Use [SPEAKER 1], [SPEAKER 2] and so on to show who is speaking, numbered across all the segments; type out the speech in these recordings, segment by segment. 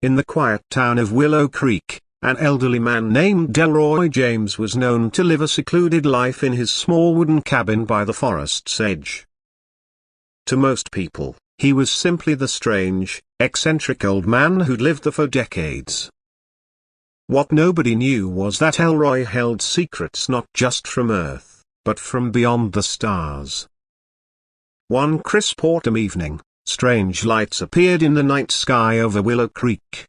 [SPEAKER 1] in the quiet town of Willow Creek, an elderly man named Elroy James was known to live a secluded life in his small wooden cabin by the forest's edge. To most people, he was simply the strange, eccentric old man who'd lived there for decades. What nobody knew was that Elroy held secrets not just from Earth, but from beyond the stars. One crisp autumn evening, strange lights appeared in the night sky over Willow Creek.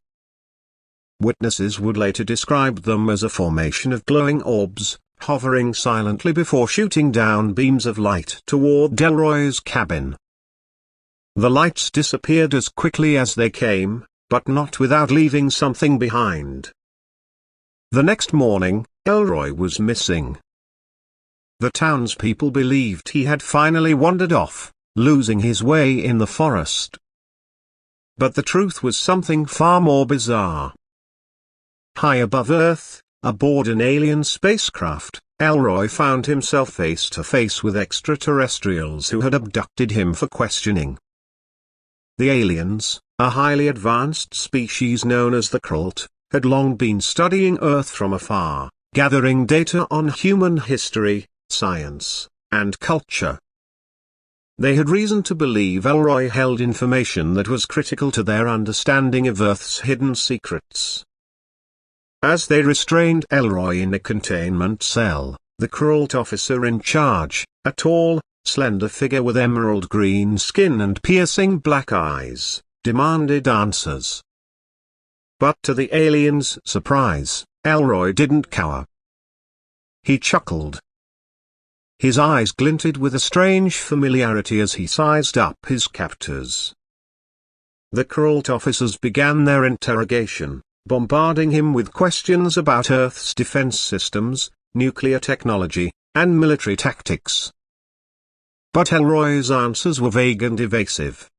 [SPEAKER 1] Witnesses would later describe them as a formation of glowing orbs, hovering silently before shooting down beams of light toward Elroy's cabin. The lights disappeared as quickly as they came, but not without leaving something behind. The next morning, Elroy was missing. The townspeople believed he had finally wandered off, losing his way in the forest. But the truth was something far more bizarre. High above Earth, aboard an alien spacecraft, Elroy found himself face to face with extraterrestrials who had abducted him for questioning. The aliens, a highly advanced species known as the Krult, had long been studying Earth from afar, gathering data on human history, science, and culture. They had reason to believe Elroy held information that was critical to their understanding of Earth's hidden secrets. As they restrained Elroy in a containment cell, the Krult officer in charge, a tall, slender figure with emerald green skin and piercing black eyes, demanded answers. But to the aliens' surprise, Elroy didn't cower. He chuckled. His eyes glinted with a strange familiarity as he sized up his captors. The Krult officers began their interrogation, bombarding him with questions about Earth's defense systems, nuclear technology, and military tactics. But Elroy's answers were vague and evasive.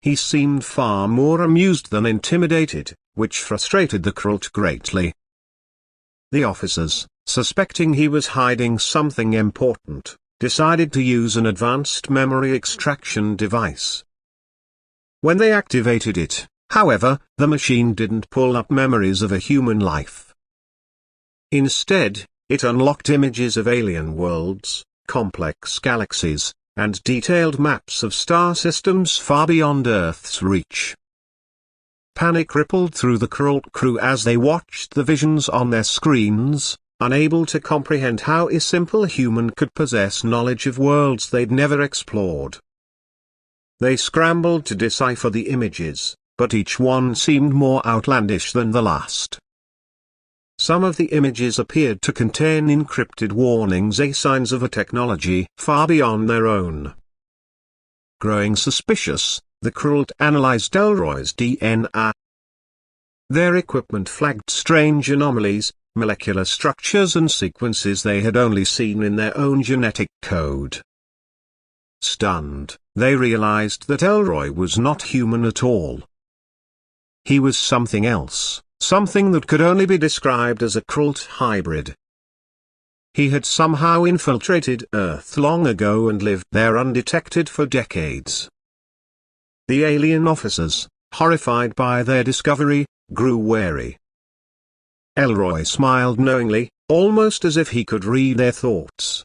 [SPEAKER 1] He seemed far more amused than intimidated, which frustrated the Krult greatly. The officers, suspecting he was hiding something important, decided to use an advanced memory extraction device. When they activated it, however, the machine didn't pull up memories of a human life. Instead, it unlocked images of alien worlds, complex galaxies, and detailed maps of star systems far beyond Earth's reach. Panic rippled through the Krult crew as they watched the visions on their screens, unable to comprehend how a simple human could possess knowledge of worlds they'd never explored. They scrambled to decipher the images, but each one seemed more outlandish than the last. Some of the images appeared to contain encrypted warnings, signs of a technology far beyond their own. Growing suspicious, the Krult analyzed Elroy's DNA. Their equipment flagged strange anomalies, molecular structures and sequences they had only seen in their own genetic code. Stunned, they realized that Elroy was not human at all. He was something else. Something that could only be described as a Krult hybrid. He had somehow infiltrated Earth long ago and lived there undetected for decades. The alien officers, horrified by their discovery, grew wary. Elroy smiled knowingly, almost as if he could read their thoughts.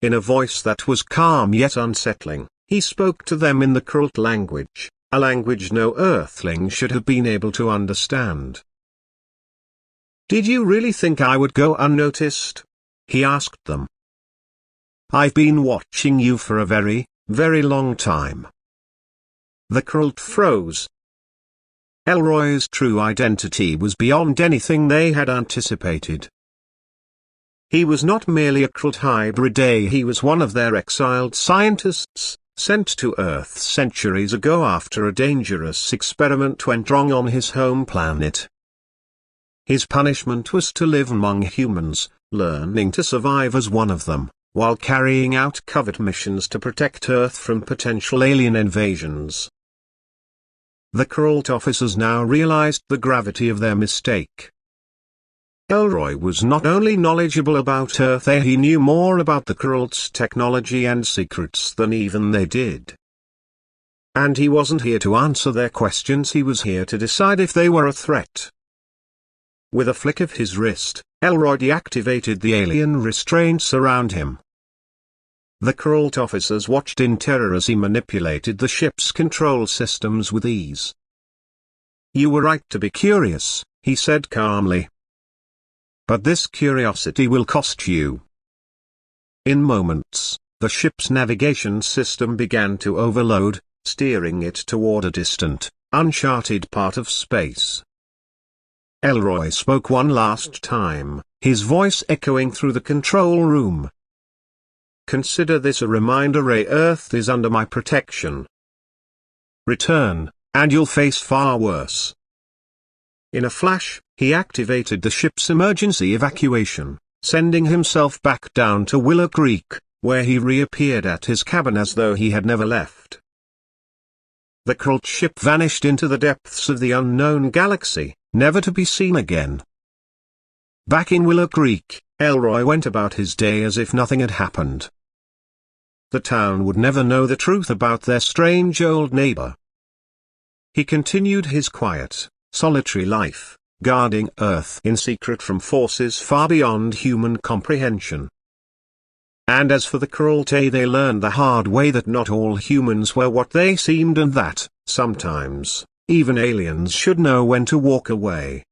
[SPEAKER 1] In a voice that was calm yet unsettling, he spoke to them in the Krult language. A language no Earthling should have been able to understand. "Did you really think I would go unnoticed?" he asked them. "I've been watching you for a very, very long time." The Krult froze. Elroy's true identity was beyond anything they had anticipated. He was not merely a Krult hybrid, he was one of their exiled scientists, sent to Earth centuries ago after a dangerous experiment went wrong on his home planet. His punishment was to live among humans, learning to survive as one of them, while carrying out covert missions to protect Earth from potential alien invasions. The Krult officers now realized the gravity of their mistake. Elroy was not only knowledgeable about Earth, he knew more about the Krult's technology and secrets than even they did. And he wasn't here to answer their questions, he was here to decide if they were a threat. With a flick of his wrist, Elroy deactivated the alien restraints around him. The Kralt officers watched in terror as he manipulated the ship's control systems with ease. "You were right to be curious," he said calmly. "But this curiosity will cost you." In moments, the ship's navigation system began to overload, steering it toward a distant, uncharted part of space. Elroy spoke one last time, his voice echoing through the control room. "Consider this a reminder: Earth is under my protection. Return, and you'll face far worse." In a flash, he activated the ship's emergency evacuation, sending himself back down to Willow Creek, where he reappeared at his cabin as though he had never left. The Kralt ship vanished into the depths of the unknown galaxy, never to be seen again. Back in Willow Creek, Elroy went about his day as if nothing had happened. The town would never know the truth about their strange old neighbor. He continued his quiet, solitary life, guarding Earth in secret from forces far beyond human comprehension. And as for the Kralt, they learned the hard way that not all humans were what they seemed, and that, sometimes, even aliens should know when to walk away.